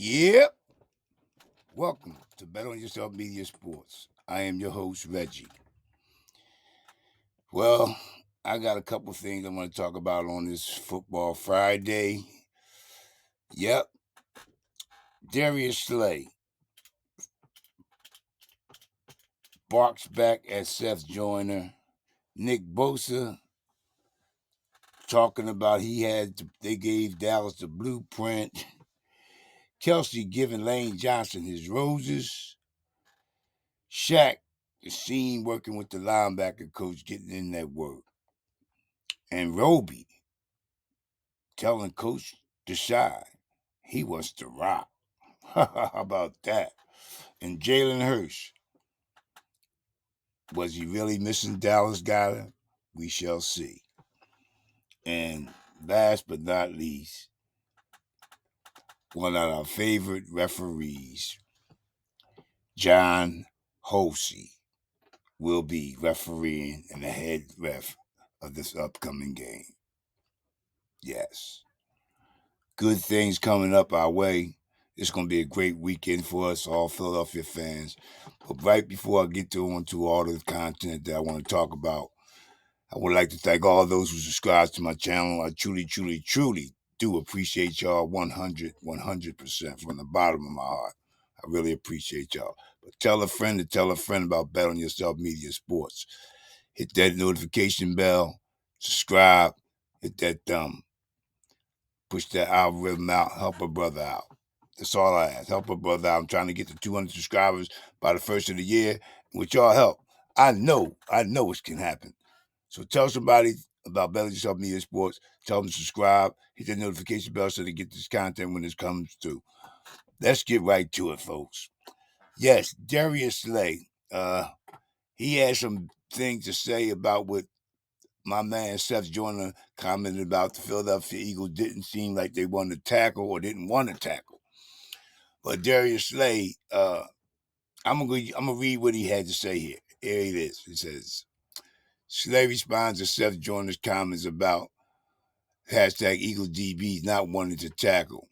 Yep. Welcome to Bet on Yourself Media Sports. I am your host, Reggie. Well, I got a couple things I want to talk about on this Football Friday. Yep. Darius Slay barks back at Seth Joyner. Nick Bosa talking about they gave Dallas the blueprint. Kelsey giving Lane Johnson his roses. Shaq is seen working with the linebacker coach, getting in that work. And Roby telling Coach Deshaun he wants to rock. How about that? And Jalen Hurts, was he really missing Dallas Goddard? We shall see. And last but not least, one of our favorite referees, John Hosey, will be refereeing and the head ref of this upcoming game. Yes. Good things coming up our way. It's going to be a great weekend for us, all Philadelphia fans. But right before I get on to all the content that I want to talk about, I would like to thank all those who subscribe to my channel. I truly, truly, truly do appreciate y'all 100% from the bottom of my heart. I really appreciate y'all. But tell a friend to tell a friend about Bet on Yourself Media Sports. Hit that notification bell, subscribe, hit that thumb. Push that algorithm out, help a brother out. That's all I ask. Help a brother out. I'm trying to get to 200 subscribers by the first of the year. With y'all help, I know it can happen. So tell somebody about Bet on Yourself Media Sports. Tell them to subscribe. Hit that notification bell so they get this content when it comes through. Let's get right to it, folks. Yes, Darius Slay. He had some things to say about what my man Seth Joyner commented about. The Philadelphia Eagles didn't seem like they wanted to tackle or didn't want to tackle. But Darius Slay, I'm gonna read what he had to say here. Here it is. It says, Slay responds to Seth Joyner's comments about hashtag Eagles DBs not wanting to tackle.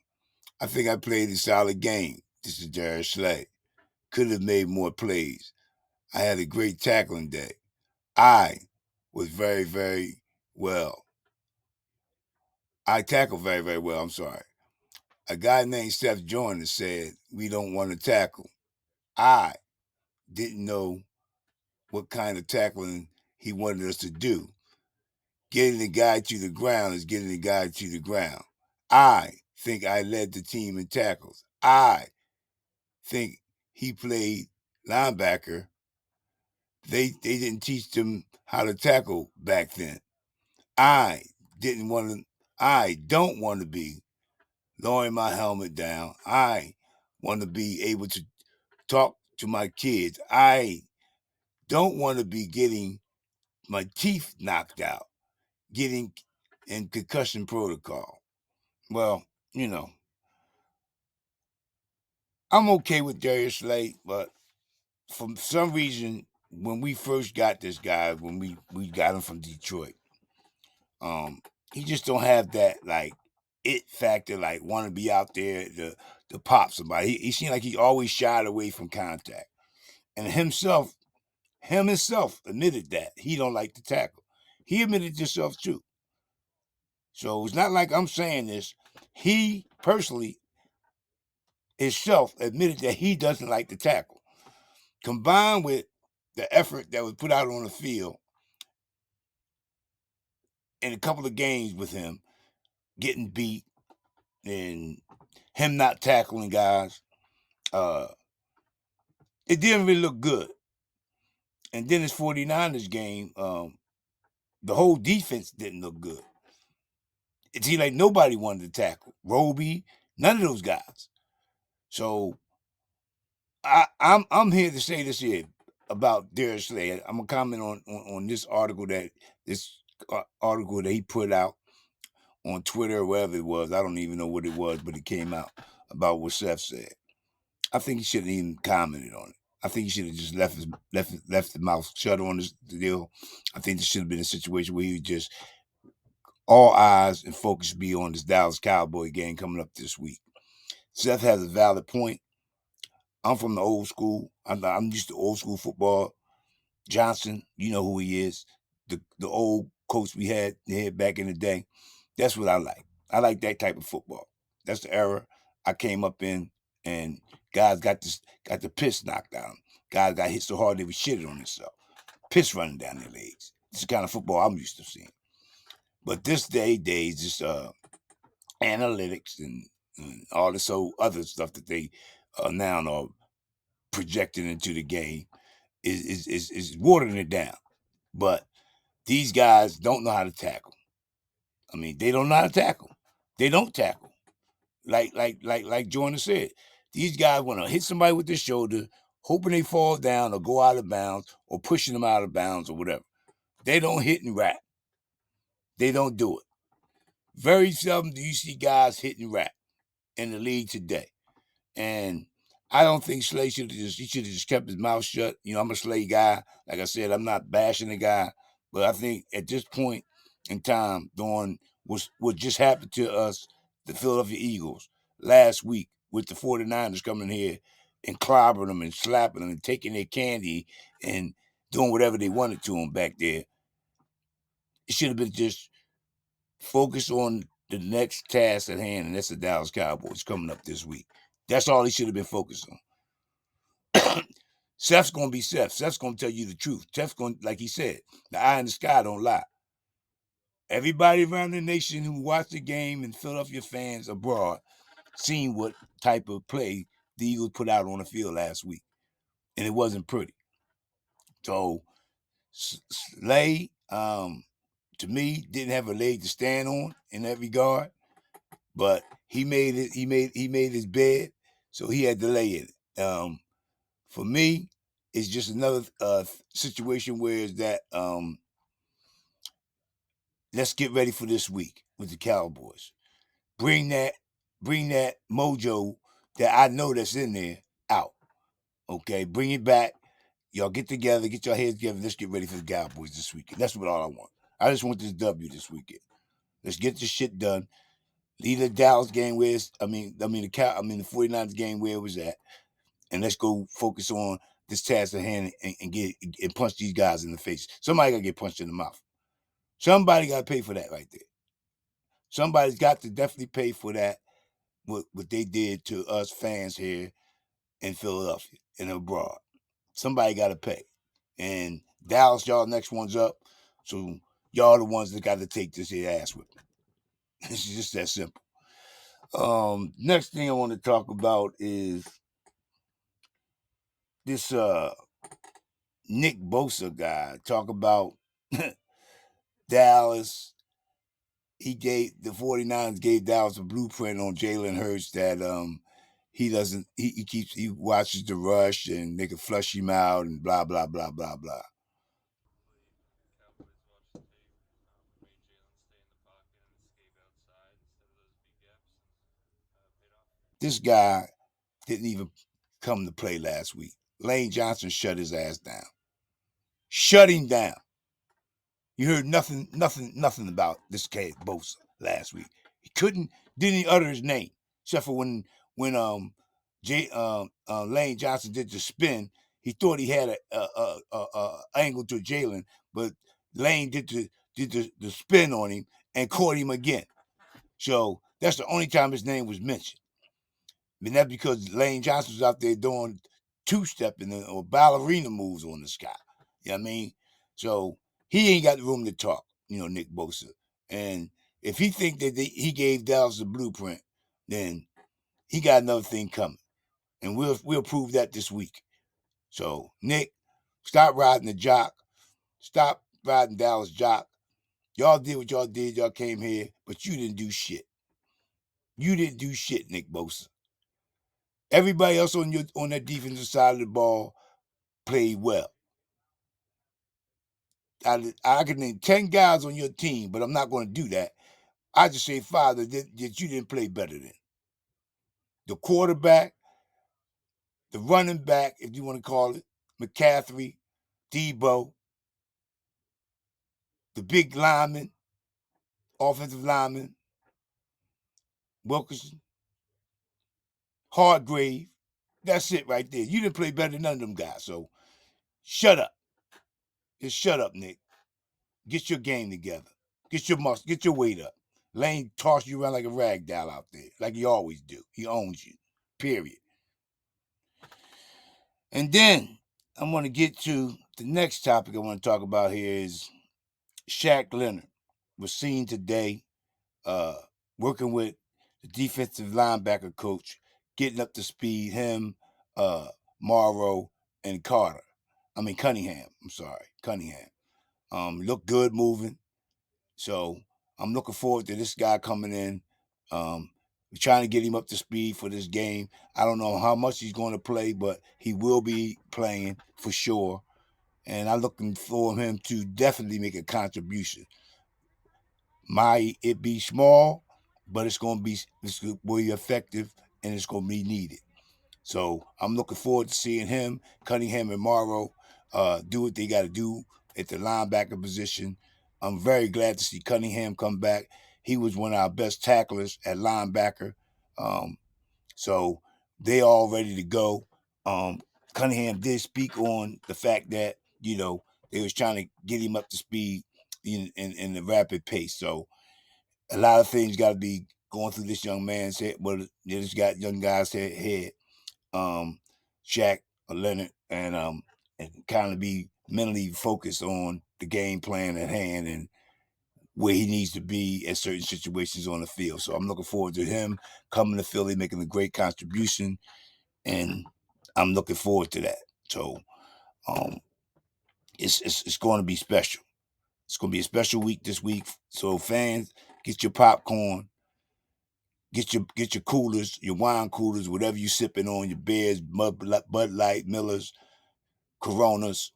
I think I played a solid game. This is Darius Slay. Could have made more plays. I had a great tackling day. I was very, very well. I tackled very, very well. I'm sorry. A guy named Seth Joyner said, we don't want to tackle. I didn't know what kind of tackling he wanted us to do. Getting the guy to the ground is getting the guy to the ground. I think I led the team in tackles. I think he played linebacker. They didn't teach them how to tackle back then. I don't want to be lowering my helmet down. I want to be able to talk to my kids. I don't want to be getting my teeth knocked out, getting in concussion protocol. Well, I'm okay with Darius Slay, but for some reason, when we first got this guy, when we got him from Detroit, he just don't have that like it factor, like want to be out there to pop somebody. He seemed like he always shied away from contact, and himself admitted that he don't like to tackle. He admitted himself too. So it's not like I'm saying this. He personally, himself, admitted that he doesn't like to tackle. Combined with the effort that was put out on the field in a couple of games with him getting beat and him not tackling guys, it didn't really look good. And then his 49ers game, the whole defense didn't look good. It seemed like nobody wanted to tackle. Roby, none of those guys. So I'm here to say this here about Darius Slay. I'm gonna comment on this article that he put out on Twitter or wherever it was. I don't even know what it was, but it came out about what Seth said. I think he shouldn't even commented on it. I think he should have just left his mouth shut on this deal. I think this should have been a situation where he would just all eyes and focus be on this Dallas Cowboy game coming up this week. Seth has a valid point. I'm from the old school. I'm used to old school football. Johnson, you know who he is. The old coach we had back in the day. That's what I like. I like that type of football. That's the era I came up in, and guys got the piss knocked out of them. Guys got hit so hard they were shitting on themselves. Piss running down their legs. It's the kind of football I'm used to seeing. But this days, just analytics and all this whole other stuff that they now are projecting into the game is watering it down. But these guys don't know how to tackle. I mean, they don't know how to tackle. They don't tackle. Like Jordan said, these guys want to hit somebody with their shoulder, hoping they fall down or go out of bounds or pushing them out of bounds or whatever. They don't hit and rap. They don't do it. Very seldom do you see guys hit and rap in the league today. And I don't think Slay should have just kept his mouth shut. You know, I'm a Slay guy. Like I said, I'm not bashing the guy, but I think at this point in time, during what just happened to us, the Philadelphia Eagles last week with the 49ers coming here and clobbering them and slapping them and taking their candy and doing whatever they wanted to them back there, it should have been just focused on the next task at hand, and that's the Dallas Cowboys coming up this week. That's all he should have been focused on. Seth's going to be Seth. Seth's going to tell you the truth. Seth's going, like he said, the eye in the sky don't lie. Everybody around the nation who watched the game and Philadelphia fans abroad seen what type of play the Eagles put out on the field last week, and it wasn't pretty. So Slay, to me, didn't have a leg to stand on in that regard, but he made it. He made his bed, so he had to lay in it. For me, it's just another situation where is that let's get ready for this week with the Cowboys. Bring that mojo that I know that's in there out. Okay, bring it back. Y'all get together, get your heads together. Let's get ready for the Cowboys this weekend. That's what all I want. I just want this W this weekend. Let's get this shit done. Leave the Dallas game where it's, the 49ers game where it was at, and let's go focus on this task at hand and punch these guys in the face. Somebody got to get punched in the mouth. Somebody got to pay for that right there. Somebody's got to definitely pay for that, what they did to us fans here in Philadelphia and abroad. Somebody got to pay. And Dallas, y'all next one's up. So y'all the ones that got to take this here ass whipping. It's just that simple. Next thing I want to talk about is this Nick Bosa guy. Talk about Dallas. The 49ers gave Dallas a blueprint on Jalen Hurts that he watches the rush and they can flush him out and blah blah blah blah blah. This guy didn't even come to play last week. Lane Johnson shut his ass down. Shut him down. You heard nothing about this kid Bosa last week. He didn't even utter his name, except for when Lane Johnson did the spin. He thought he had a angle to Jalen, but Lane did the spin on him and caught him again. So that's the only time his name was mentioned. I mean, that's because Lane Johnson was out there doing two-stepping or ballerina moves on the sky. You know what I mean? So he ain't got the room to talk, Nick Bosa. And if he think that he gave Dallas a blueprint, then he got another thing coming. And we'll prove that this week. So, Nick, stop riding the jock. Stop riding Dallas jock. Y'all did what y'all did. Y'all came here, but you didn't do shit. You didn't do shit, Nick Bosa. Everybody else on that defensive side of the ball played well. I could name 10 guys on your team, but I'm not going to do that. I just say 5 that you didn't play better than. The quarterback, the running back, if you want to call it, McCaffrey, Debo, the big lineman, offensive lineman, Wilkerson. Hargrave. That's it right there. You didn't play better than none of them guys. So shut up. Just shut up, Nick. Get your game together. Get your weight up. Lane tossed you around like a rag doll out there, like he always do. He owns you. Period. And then I'm going to get to the next topic I want to talk about here is Shaq Leonard was seen today working with the defensive linebacker coach, getting up to speed, him, Morrow, and Cunningham. I'm sorry, Cunningham. Looked good moving. So I'm looking forward to this guy coming in. We're trying to get him up to speed for this game. I don't know how much he's going to play, but he will be playing for sure. And I'm looking for him to definitely make a contribution. Might it be small, but it's going to be effective and it's going to be needed. So I'm looking forward to seeing him, Cunningham, and Morrow do what they got to do at the linebacker position. I'm very glad to see Cunningham come back. He was one of our best tacklers at linebacker. So they all ready to go. Cunningham did speak on the fact that, they was trying to get him up to speed in the rapid pace. So a lot of things got to be going through this young man's head. Well, this got young guy's head. Shaq Leonard, and kind of be mentally focused on the game plan at hand and where he needs to be at certain situations on the field. So I'm looking forward to him coming to Philly, making a great contribution, and I'm looking forward to that. So it's going to be special. It's going to be a special week this week. So fans, get your popcorn. Get your coolers, your wine coolers, whatever you sipping on, your beers, Bud Light, Millers, Coronas.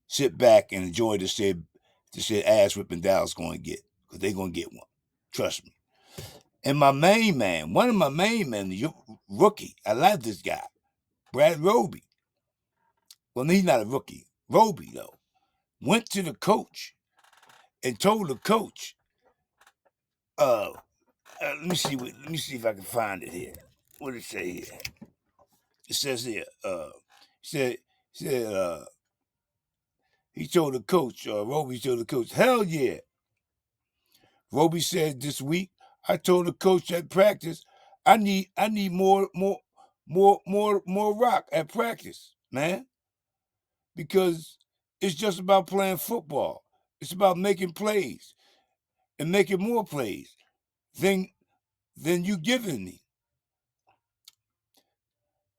Sit back and enjoy the shit ass whipping Dallas going to get, because they're going to get one. Trust me. And my main man, one of my main men, the rookie, I like this guy, Brad Roby. Well, he's not a rookie. Roby, though, went to the coach and told the coach, let me see if I can find it here. What did it say here? It says here, he told the coach, Roby told the coach, hell yeah. Roby said this week, I told the coach at practice, I need more rock at practice, man. Because it's just about playing football. It's about making plays and making more plays than you giving me.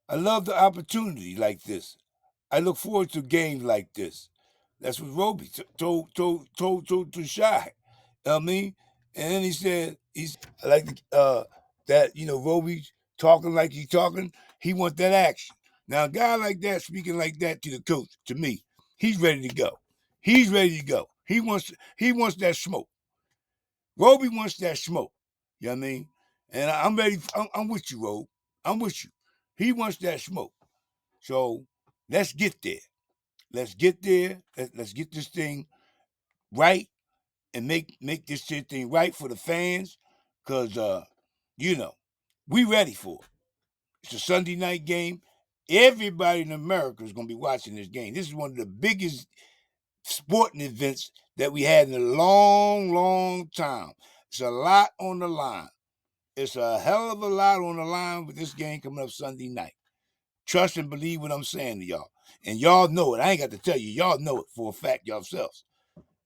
I love the opportunity like this. I look forward to games like this. That's what Roby told to Shaq. I mean, and then he said, I like that, Roby talking like he's talking. He wants that action. Now, a guy like that speaking like that to the coach, to me, he's ready to go. He's ready to go. He wants that smoke. Roby wants that smoke. You know what I mean? And I'm ready. I'm with you, Rob. I'm with you. He wants that smoke. So let's get there. Let's get there. Let's get this thing right and make this thing right for the fans, because we ready for it. It's a Sunday night game. Everybody in America is going to be watching this game. This is one of the biggest sporting events that we had in a long, long time. It's a lot on the line. It's a hell of a lot on the line with this game coming up Sunday night. Trust and believe what I'm saying to y'all. And y'all know it. I ain't got to tell you. Y'all know it for a fact yourselves.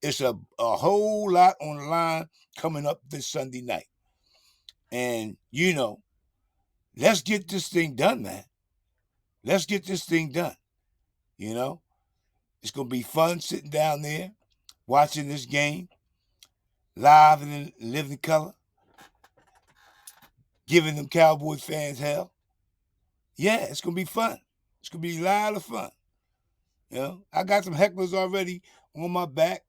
It's a whole lot on the line coming up this Sunday night. And, let's get this thing done, man. Let's get this thing done. It's going to be fun sitting down there, watching this game, live and in living color, giving them Cowboys fans hell. Yeah, it's going to be fun. It's going to be a lot of fun. I got some hecklers already on my back,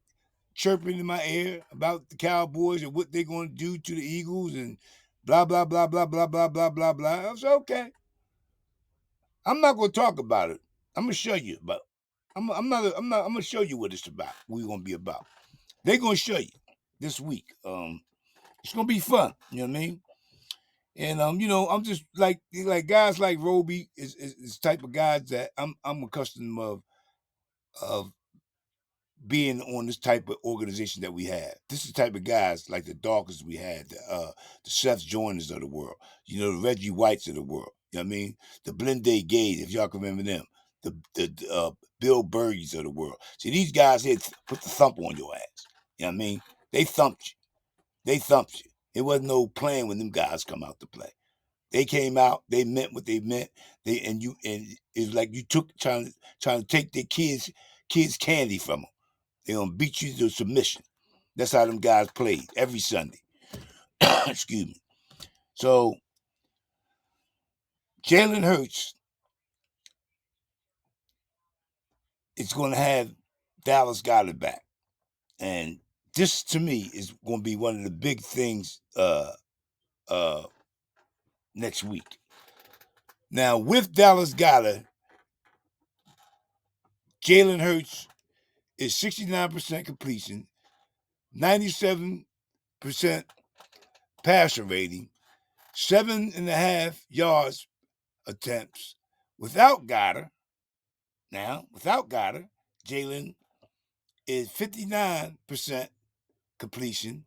chirping in my ear about the Cowboys and what they're going to do to the Eagles and blah, blah, blah, blah, blah, blah, blah, blah, blah. I was okay. I'm not going to talk about it. I'm going to show you about. I'm going to show you what it's about. What we're going to be about. They're going to show you this week. It's going to be fun. You know what I mean? And I'm just like guys like Roby is type of guys that I'm accustomed of being on this type of organization that we have. This is the type of guys like the Dawkins we had, the Seth Joiners of the world, the Reggie Whites of the world. You know what I mean? The Blende Gays, if y'all can remember them. The Bill Burries of the world. See, these guys here put the thump on your ass. You know what I mean? They thumped you. They thumped you. It wasn't no playing when them guys come out to play. They came out. They meant what they meant. And it's like you trying to take their kids candy from them. They're gonna beat you to submission. That's how them guys played every Sunday. Excuse me. So Jalen Hurts is gonna have Dallas Goedert back. And this to me is gonna be one of the big things next week. Now with Dallas Goedert, Jalen Hurts is 69% completion, 97% passer rating, 7.5 yards attempts. Without Goddard, Jalen is 59% completion,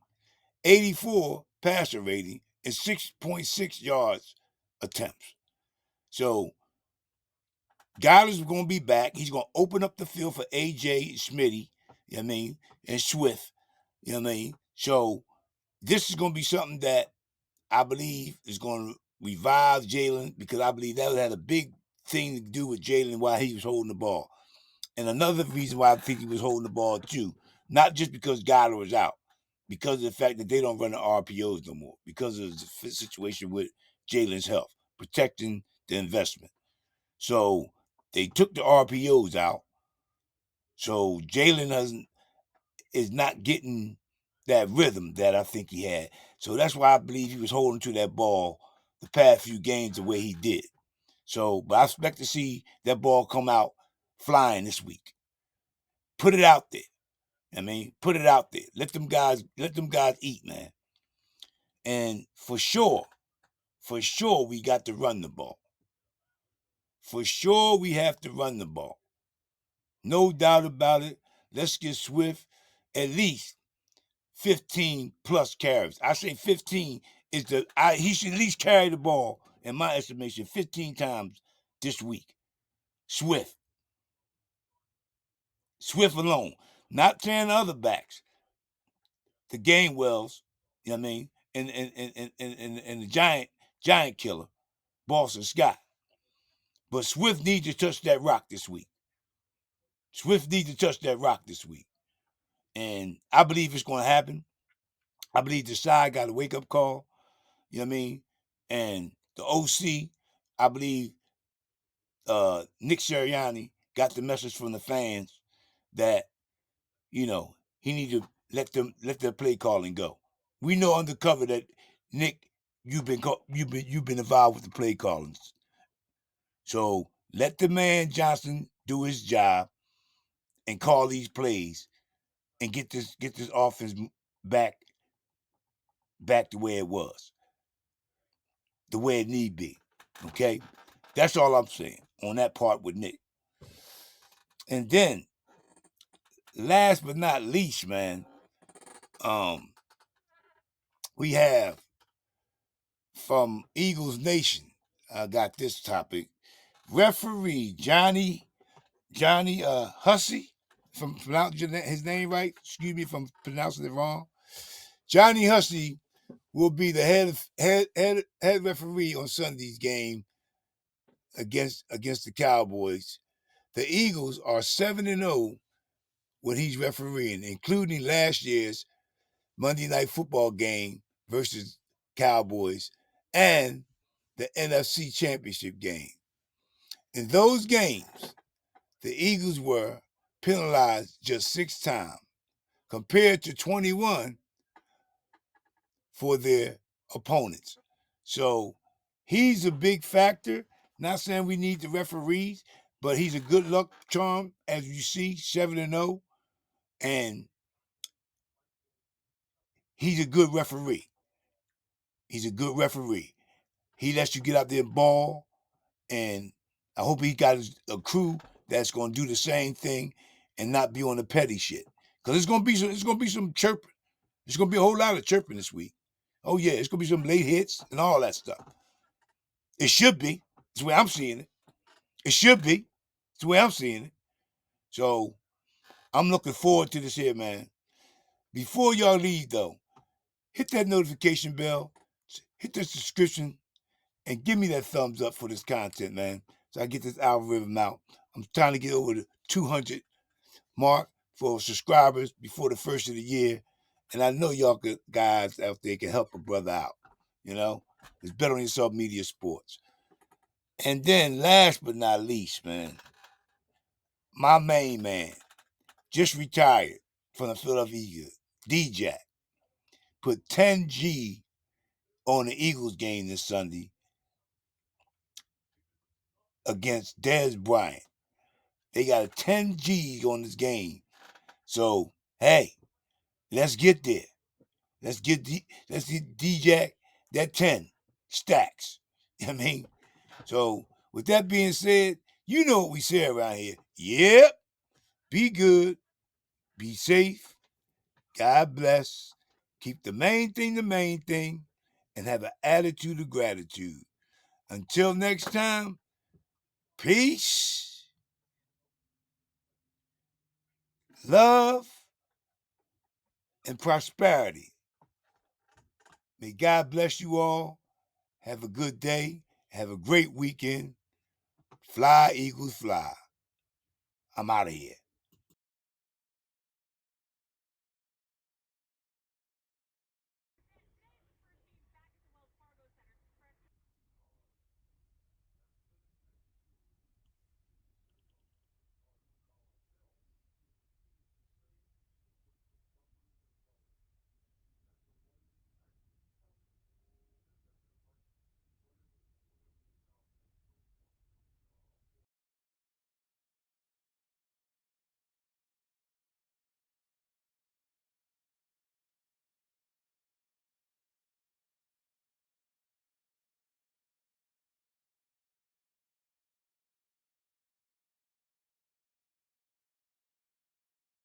84 passer rating, and 6.6 yards attempts. So Goddard's going to be back. He's going to open up the field for AJ Smitty, you know what I mean, and Swift, you know what I mean. So this is going to be something that I believe is going to revive Jalen, because I believe that had a big thing to do with Jalen while he was holding the ball. And another reason why I think he was holding the ball too, not just because Goddard was out, because of the fact that they don't run the RPOs no more, because of the situation with Jalen's health, protecting the investment. So they took the RPOs out. So Jalen is not getting that rhythm that I think he had. So that's why I believe he was holding to that ball the past few games the way he did. So, but I expect to see that ball come out flying this week. Put it out there. I mean, put it out there. Let them guys eat, man. And for sure, we got to run the ball. For sure, we have to run the ball. No doubt about it. Let's get Swift at least 15 plus carries. I say 15 is he should at least carry the ball, in my estimation, 15 times this week. Swift alone. Not 10 other backs. The Gainwells, you know what I mean? And the giant killer, Bosa Scott. But Swift needs to touch that rock this week. And I believe it's going to happen. I believe the side got a wake-up call. You know what I mean? And the OC, I believe Nick Sirianni got the message from the fans that, he need to let their play calling go. We know undercover that Nick, you've been involved with the play callings. So let the man Johnson do his job and call these plays and get this offense back the way it was, the way it need be. Okay, that's all I'm saying on that part with Nick. And then, last but not least, man, we have from Eagles Nation. I got this topic. Referee Johnny Hussey, if I'm pronouncing his name right. Excuse me if I'm pronouncing it wrong. Johnny Hussey will be the head referee on Sunday's game against the Cowboys. The Eagles are 7-0 when he's refereeing, including last year's Monday Night Football game versus Cowboys and the NFC Championship game. In those games, the Eagles were penalized just 6 times, compared to 21 for their opponents. So he's a big factor. Not saying we need the referees, but he's a good luck charm, as you see, 7-0, and he's a good referee. He lets you get out there and ball, and I hope he got a crew that's gonna do the same thing and not be on the petty shit. Cause it's gonna be some chirping. There's gonna be a whole lot of chirping this week. Oh yeah, it's gonna be some late hits and all that stuff. It should be. It's the way I'm seeing it. It should be. It's the way I'm seeing it. So I'm looking forward to this here, man. Before y'all leave though, hit that notification bell, hit the subscription, and give me that thumbs up for this content, man. So I get this algorithm out. I'm trying to get over the 200 mark for subscribers before the first of the year. And I know y'all guys out there can help a brother out. You know, it's better on yourself media sports. And then last but not least, man, my main man just retired from the Philadelphia Eagles, D-Jack, put 10G on the Eagles game this Sunday against Dez Bryant. They got a 10G on this game. So, hey, let's get there. Let's get D-Jack that 10 stacks. You know what I mean? So, with that being said, you know what we say around here. Yep. Be good. Be safe. God bless. Keep the main thing, and have an attitude of gratitude. Until next time, peace, love, and prosperity. May God bless you all. Have a good day. Have a great weekend. Fly, Eagles, fly. I'm out of here.